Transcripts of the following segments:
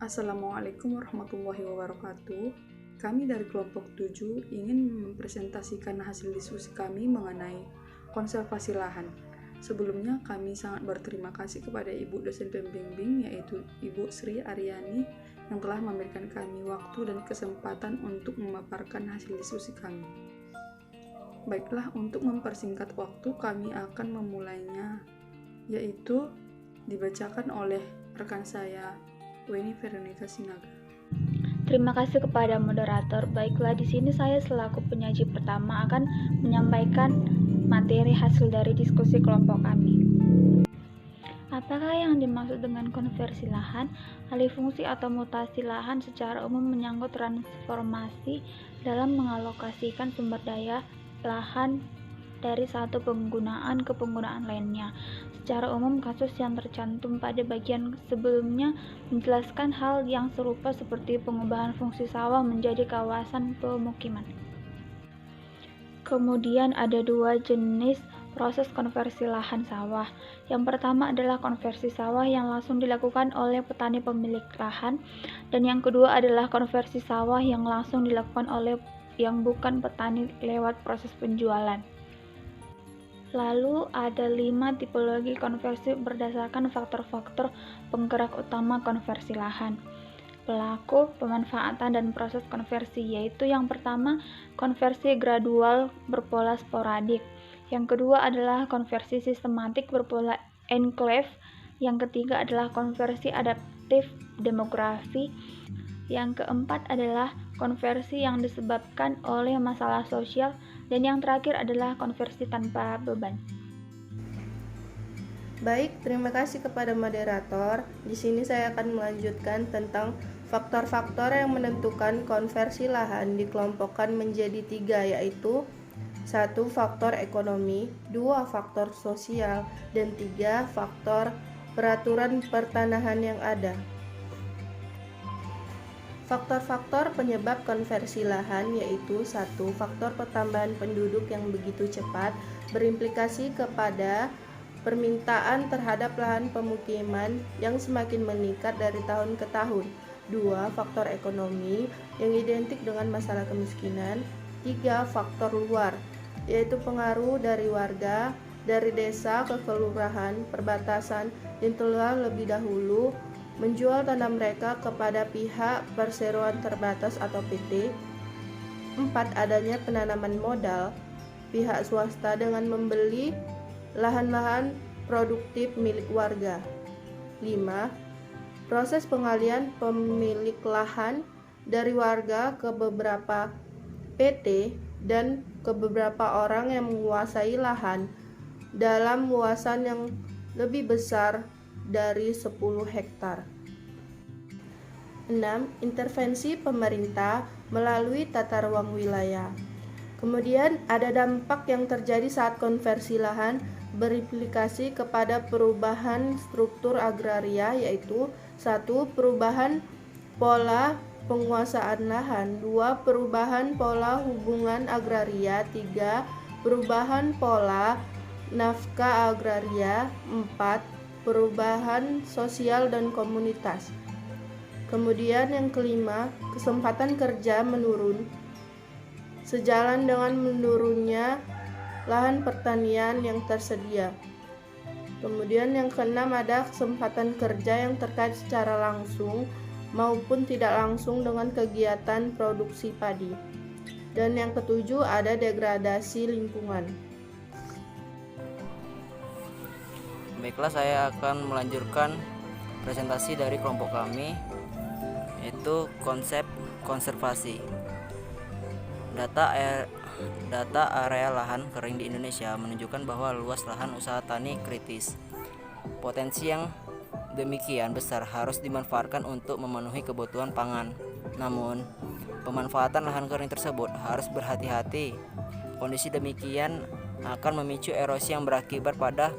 Assalamualaikum warahmatullahi wabarakatuh. Kami dari kelompok 7 ingin mempresentasikan hasil diskusi kami mengenai konservasi lahan. Sebelumnya kami sangat berterima kasih kepada Ibu dosen pembimbing yaitu Ibu Sri Aryani yang telah memberikan kami waktu dan kesempatan untuk memaparkan hasil diskusi kami. Baiklah, untuk mempersingkat waktu kami akan memulainya, yaitu dibacakan oleh rekan saya Weni Veronica Sinaga. Terima kasih kepada moderator. Baiklah, di sini saya selaku penyaji pertama akan menyampaikan materi hasil dari diskusi kelompok kami. Apakah yang dimaksud dengan konversi lahan? Alih fungsi atau mutasi lahan secara umum menyangkut transformasi dalam mengalokasikan sumber daya lahan dari satu penggunaan ke penggunaan lainnya. Secara umum, kasus yang tercantum pada bagian sebelumnya menjelaskan hal yang serupa seperti pengubahan fungsi sawah menjadi kawasan pemukiman. Kemudian ada dua jenis proses konversi lahan sawah. Yang pertama adalah konversi sawah yang langsung dilakukan oleh petani pemilik lahan, dan yang kedua adalah konversi sawah yang langsung dilakukan oleh yang bukan petani lewat proses penjualan. Lalu ada 5 tipologi konversi berdasarkan faktor-faktor penggerak utama konversi lahan. Pelaku, pemanfaatan, dan proses konversi, yaitu yang pertama konversi gradual berpola sporadik, yang kedua adalah konversi sistematik berpola enclave, yang ketiga adalah konversi adaptif demografi, yang keempat adalah konversi yang disebabkan oleh masalah sosial, dan yang terakhir adalah konversi tanpa beban. Baik, terima kasih kepada moderator. Di sini saya akan melanjutkan tentang faktor-faktor yang menentukan konversi lahan dikelompokkan menjadi 3, yaitu 1. Faktor ekonomi, 2. Faktor sosial, dan 3. Faktor peraturan pertanahan yang ada. Faktor-faktor penyebab konversi lahan yaitu 1. Faktor pertambahan penduduk yang begitu cepat berimplikasi kepada permintaan terhadap lahan pemukiman yang semakin meningkat dari tahun ke tahun. 2. Faktor ekonomi yang identik dengan masalah kemiskinan. 3. Faktor luar, yaitu pengaruh dari warga dari desa ke kelurahan perbatasan yang telah lebih dahulu menjual tanah mereka kepada pihak perseroan terbatas atau PT. 4. Adanya penanaman modal pihak swasta dengan membeli lahan-lahan produktif milik warga. 5. Proses pengalian pemilik lahan dari warga ke beberapa PT dan ke beberapa orang yang menguasai lahan dalam luasan yang lebih besar dari 10 hektar. 6. Intervensi pemerintah melalui tata ruang wilayah. Kemudian ada dampak yang terjadi saat konversi lahan berimplikasi kepada perubahan struktur agraria, yaitu 1. Perubahan pola penguasaan lahan, 2. Perubahan pola hubungan agraria, 3. Perubahan pola nafkah agraria, 4. Perubahan sosial dan komunitas. Kemudian yang kelima, kesempatan kerja menurun sejalan dengan menurunnya lahan pertanian yang tersedia. Kemudian yang keenam, ada kesempatan kerja yang terkait secara langsung maupun tidak langsung dengan kegiatan produksi padi. Dan yang ketujuh, ada degradasi lingkungan. Baiklah, saya akan melanjutkan presentasi dari kelompok kami, yaitu konsep konservasi. Data area lahan kering di Indonesia menunjukkan bahwa luas lahan usaha tani kritis. Potensi yang demikian besar harus dimanfaatkan untuk memenuhi kebutuhan pangan. Namun, pemanfaatan lahan kering tersebut harus berhati-hati. Kondisi demikian akan memicu erosi yang berakibat pada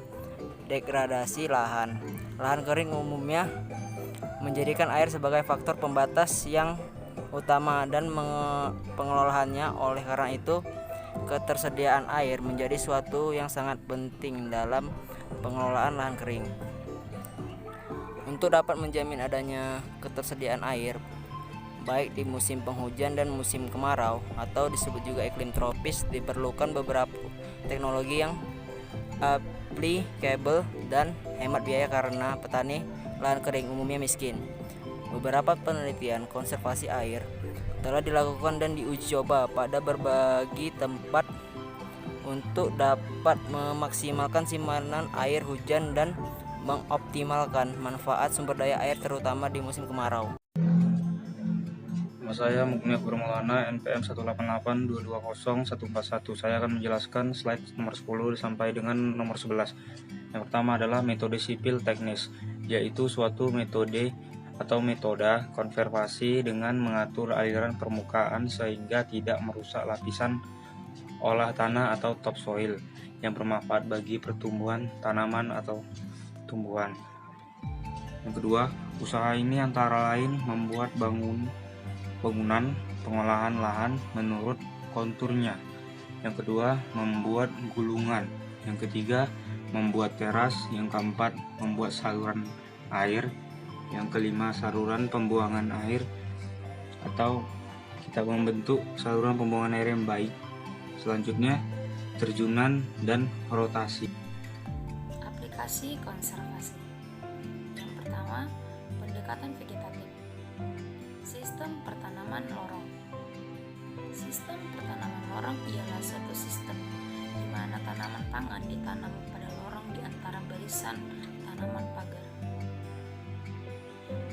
degradasi lahan. Lahan kering umumnya menjadikan air sebagai faktor pembatas yang utama dan pengelolaannya. Oleh karena itu, ketersediaan air menjadi suatu yang sangat penting dalam pengelolaan lahan kering. Untuk dapat menjamin adanya ketersediaan air baik di musim penghujan dan musim kemarau atau disebut juga iklim tropis, diperlukan beberapa teknologi yang applicable dan hemat biaya karena petani lahan kering umumnya miskin. Beberapa penelitian konservasi air telah dilakukan dan diuji coba pada berbagai tempat untuk dapat memaksimalkan simpanan air hujan dan mengoptimalkan manfaat sumber daya air terutama di musim kemarau. Nama saya Mugnia Purmaulana, NPM 188220141. Saya akan menjelaskan slide nomor 10 sampai dengan nomor 11. Yang pertama adalah metode sipil teknis, yaitu suatu metode atau metoda konservasi dengan mengatur aliran permukaan sehingga tidak merusak lapisan olah tanah atau topsoil yang bermanfaat bagi pertumbuhan tanaman atau tumbuhan. Yang kedua, usaha ini antara lain membuat bangunan pengolahan lahan menurut konturnya. Yang kedua, membuat gulungan. Yang ketiga, membuat teras. Yang keempat, membuat saluran air. Yang kelima, saluran pembuangan air atau kita membentuk saluran pembuangan air yang baik. Selanjutnya, terjunan dan rotasi. Aplikasi konservasi. Yang pertama, pendekatan vegetatif. Sistem pertanaman lorong. Sistem pertanaman lorong ialah suatu sistem di mana tanaman pangan ditanam pada lorong di antara barisan tanaman pagar.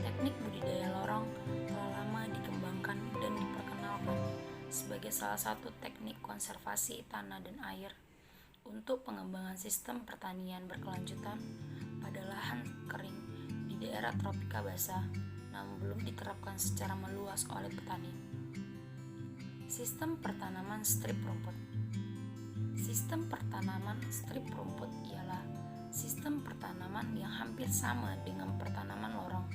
Teknik budidaya lorong telah lama dikembangkan dan diperkenalkan sebagai salah satu teknik konservasi tanah dan air untuk pengembangan sistem pertanian berkelanjutan pada lahan kering di daerah tropika basah, namun belum diterapkan secara meluas oleh petani. Sistem pertanaman strip rumput. Sistem pertanaman strip rumput ialah sistem pertanaman yang hampir sama dengan pertanaman lorong,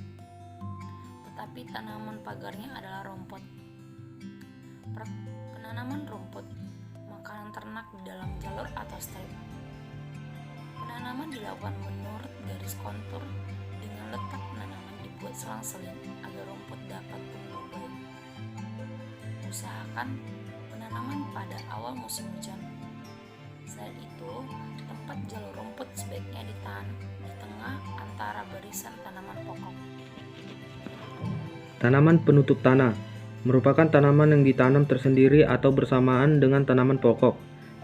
tetapi tanaman pagarnya adalah rumput. Penanaman rumput makanan ternak di dalam jalur atau strip. Penanaman dilakukan menurut garis kontur dengan letak penanaman dibuat selang-seling agar rumput dapat tumbuh baik. Usahakan penanaman pada awal musim hujan. Selain itu, tempat jalur rumput sebaiknya di tengah antara barisan tanaman pokok. Tanaman penutup tanah merupakan tanaman yang ditanam tersendiri atau bersamaan dengan tanaman pokok.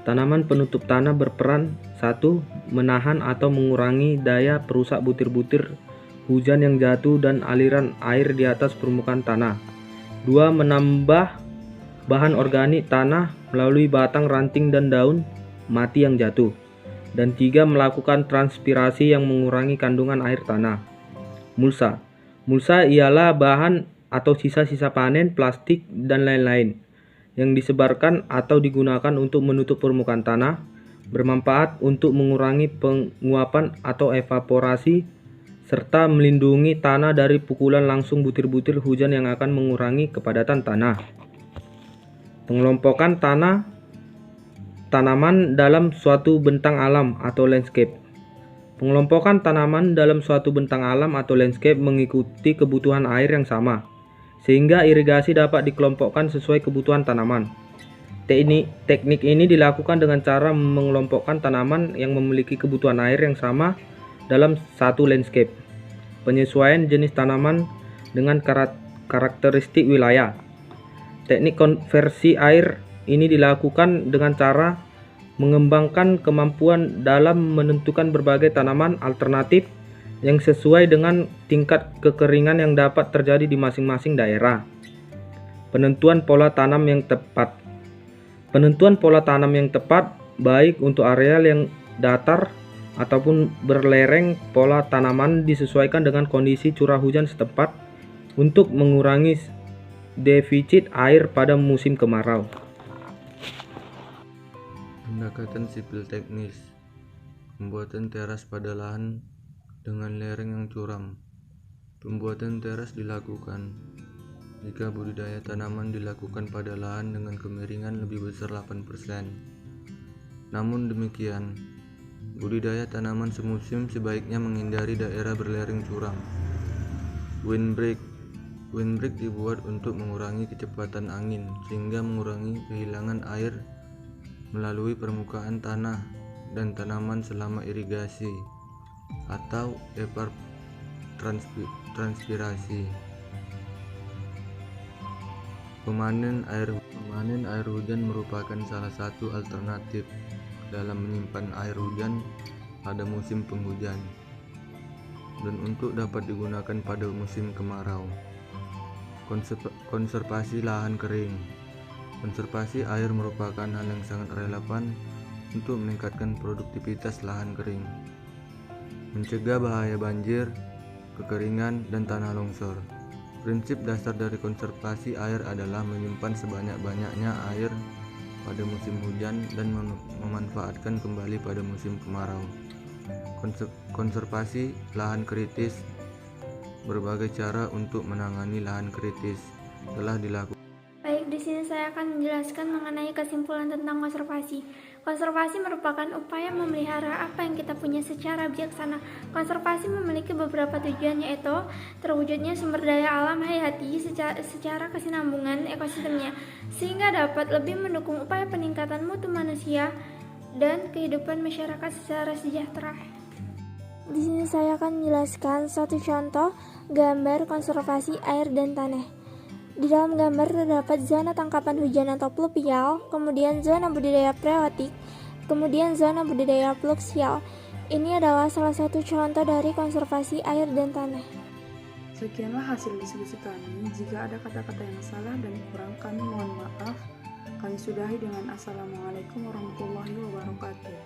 Tanaman penutup tanah berperan 1. Menahan atau mengurangi daya perusak butir-butir hujan yang jatuh dan aliran air di atas permukaan tanah. 2. Menambah bahan organik tanah melalui batang, ranting, dan daun mati yang jatuh. Dan 3. Melakukan transpirasi yang mengurangi kandungan air tanah. Mulsa. Mulsa ialah bahan atau sisa-sisa panen, plastik, dan lain-lain yang disebarkan atau digunakan untuk menutup permukaan tanah, bermanfaat untuk mengurangi penguapan atau evaporasi, serta melindungi tanah dari pukulan langsung butir-butir hujan yang akan mengurangi kepadatan tanah. Pengelompokan tanaman dalam suatu bentang alam atau landscape. Pengelompokan tanaman dalam suatu bentang alam atau landscape mengikuti kebutuhan air yang sama, sehingga irigasi dapat dikelompokkan sesuai kebutuhan tanaman. Teknik ini dilakukan dengan cara mengelompokkan tanaman yang memiliki kebutuhan air yang sama dalam satu landscape. Penyesuaian jenis tanaman dengan karakteristik wilayah. Teknik konversi air ini dilakukan dengan cara mengembangkan kemampuan dalam menentukan berbagai tanaman alternatif yang sesuai dengan tingkat kekeringan yang dapat terjadi di masing-masing daerah. Penentuan pola tanam yang tepat. Penentuan pola tanam yang tepat baik untuk areal yang datar ataupun berlereng, pola tanaman disesuaikan dengan kondisi curah hujan setempat untuk mengurangi defisit air pada musim kemarau. Pendekatan sipil teknis. Pembuatan teras pada lahan dengan lereng yang curam. Pembuatan teras dilakukan jika budidaya tanaman dilakukan pada lahan dengan kemiringan lebih besar 8%. Namun demikian, budidaya tanaman semusim sebaiknya menghindari daerah berlereng curam Windbreak. Windbreak dibuat untuk mengurangi kecepatan angin sehingga mengurangi kehilangan air melalui permukaan tanah dan tanaman selama irigasi atau evapotranspirasi. Pemanen air hujan merupakan salah satu alternatif dalam menyimpan air hujan pada musim penghujan dan untuk dapat digunakan pada musim kemarau. Konservasi lahan kering. Konservasi air merupakan hal yang sangat relevan untuk meningkatkan produktivitas lahan kering, mencegah bahaya banjir, kekeringan, dan tanah longsor. Prinsip dasar dari konservasi air adalah menyimpan sebanyak-banyaknya air pada musim hujan dan memanfaatkan kembali pada musim kemarau. Konservasi lahan kritis. Berbagai cara untuk menangani lahan kritis telah dilakukan. Baik, di sini saya akan menjelaskan mengenai kesimpulan tentang konservasi. Konservasi merupakan upaya memelihara apa yang kita punya secara bijaksana. Konservasi memiliki beberapa tujuan, yaitu terwujudnya sumber daya alam hayati secara kesinambungan ekosistemnya, sehingga dapat lebih mendukung upaya peningkatan mutu manusia dan kehidupan masyarakat secara sejahtera. Di sini saya akan menjelaskan suatu contoh gambar konservasi air dan tanah. Di dalam gambar terdapat zona tangkapan hujan atau pluvial, kemudian zona budidaya freatik, kemudian zona budidaya fluvial. Ini adalah salah satu contoh dari konservasi air dan tanah. Sekianlah hasil diskusi kami. Jika ada kata-kata yang salah dan kurang, kami mohon maaf. Kami sudahi dengan Assalamualaikum warahmatullahi wabarakatuh.